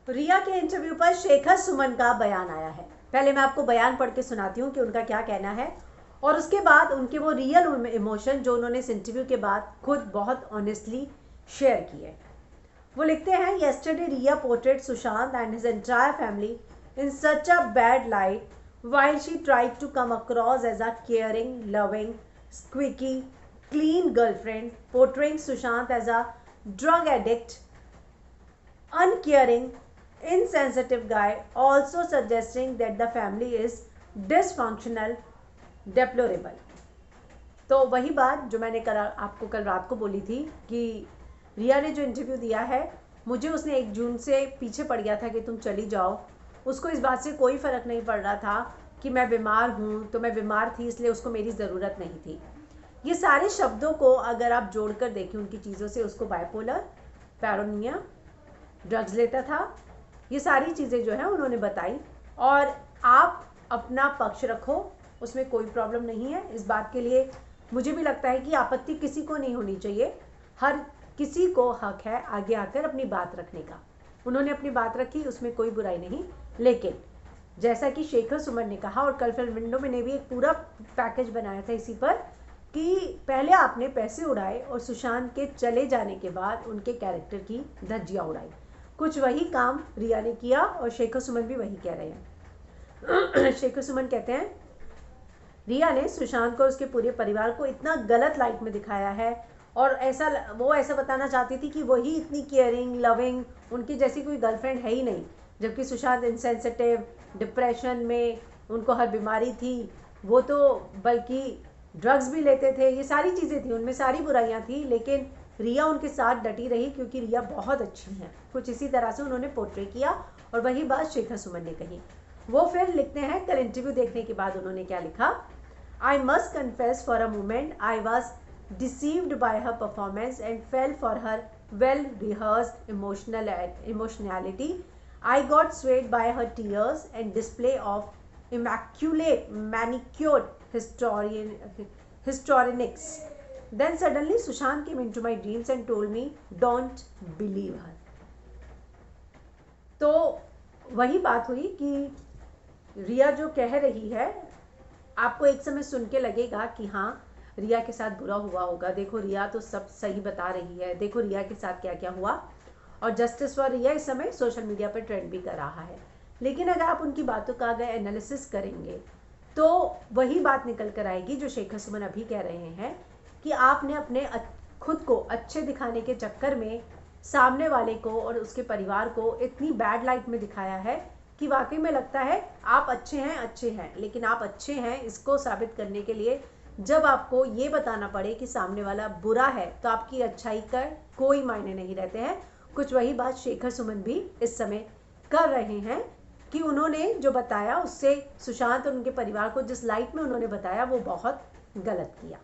रिया के इंटरव्यू पर शेखर सुमन का बयान आया है। पहले मैं आपको बयान पढ़ के सुनाती हूँ कि उनका क्या कहना है, और उसके बाद उनके वो रियल इमोशन जो उन्होंने इस इंटरव्यू के बाद खुद बहुत ऑनेस्टली शेयर किए। वो लिखते हैं, yesterday Riya portrayed Sushant and his entire family in such a bad light while she tried to come across as a caring, loving, squeaky, clean girlfriend, portraying Sushant as a drug addict, uncaring, insensitive guy, also suggesting that the family is dysfunctional, deplorable. तो वही बात जो मैंने आपको कल रात को बोली थी कि रिया ने जो इंटरव्यू दिया है, मुझे उसने 1 जून से पीछे पड़ गया था कि तुम चली जाओ। उसको इस बात से कोई फ़र्क नहीं पड़ रहा था कि मैं बीमार हूँ, तो मैं बीमार थी इसलिए उसको मेरी ज़रूरत नहीं थी। ये सारे शब्दों को अगर आप जोड़कर देखें उनकी चीज़ों से, उसको बाइपोलर, पैरानोया, ड्रग्स लेता था, ये सारी चीज़ें जो है उन्होंने बताई। और आप अपना पक्ष रखो, उसमें कोई प्रॉब्लम नहीं है। इस बात के लिए मुझे भी लगता है कि आपत्ति किसी को नहीं होनी चाहिए। हर किसी को हक है आगे आकर अपनी बात रखने का। उन्होंने अपनी बात रखी, उसमें कोई बुराई नहीं। लेकिन जैसा कि शेखर सुमन ने कहा, और कल फिल्म विंडो में ने भी एक पूरा पैकेज बनाया था इसी पर, कि पहले आपने पैसे उड़ाए और सुशांत के चले जाने के बाद उनके कैरेक्टर की धज्जियाँ उड़ाई। कुछ वही काम रिया ने किया और शेखर सुमन भी वही कह रहे हैं। शेखर सुमन कहते हैं, रिया ने सुशांत को, उसके पूरे परिवार को इतना गलत लाइट में दिखाया है, और वो ऐसा बताना चाहती थी कि वही इतनी केयरिंग, लविंग, उनकी जैसी कोई गर्लफ्रेंड है ही नहीं, जबकि सुशांत इनसेंसिटिव, डिप्रेशन में, उनको हर बीमारी थी, वो तो बल्कि ड्रग्स भी लेते थे। ये सारी चीज़ें थी, उनमें सारी बुराइयां थी, लेकिन रिया उनके साथ डटी रही क्योंकि रिया बहुत अच्छी हैं। कुछ इसी तरह से उन्होंने पोर्ट्रे किया, और वही बात शेखर सुमन ने कही। वो फिर लिखते हैं, कल इंटरव्यू देखने के बाद उन्होंने क्या लिखा, I must confess for a moment I was deceived by her performance and fell for her well-rehearsed emotionality. I got swayed by her tears and display of immaculate manicured histrionics. Then suddenly Sushant came into my dreams and told me, don't believe her. तो वही बात हुई कि रिया जो कह रही है, आपको एक समय सुन के लगेगा कि हाँ रिया के साथ बुरा हुआ होगा, देखो रिया तो सब सही बता रही है, देखो रिया के साथ क्या क्या हुआ, और जस्टिस फॉर रिया इस समय सोशल मीडिया पर ट्रेंड भी कर रहा है। लेकिन अगर आप उनकी बातों का अगर एनालिसिस करेंगे तो वही बात निकल कर आएगी जो शेखर सुमन अभी कह रहे हैं, कि आपने अपने खुद को अच्छे दिखाने के चक्कर में सामने वाले को और उसके परिवार को इतनी बैड लाइट में दिखाया है कि वाकई में लगता है आप अच्छे हैं, लेकिन आप अच्छे हैं इसको साबित करने के लिए जब आपको ये बताना पड़े कि सामने वाला बुरा है, तो आपकी अच्छाई का कोई मायने नहीं रहते हैं। कुछ वही बात शेखर सुमन भी इस समय कर रहे हैं कि उन्होंने जो बताया उससे सुशांत और उनके परिवार को जिस लाइट में उन्होंने बताया वो बहुत गलत किया।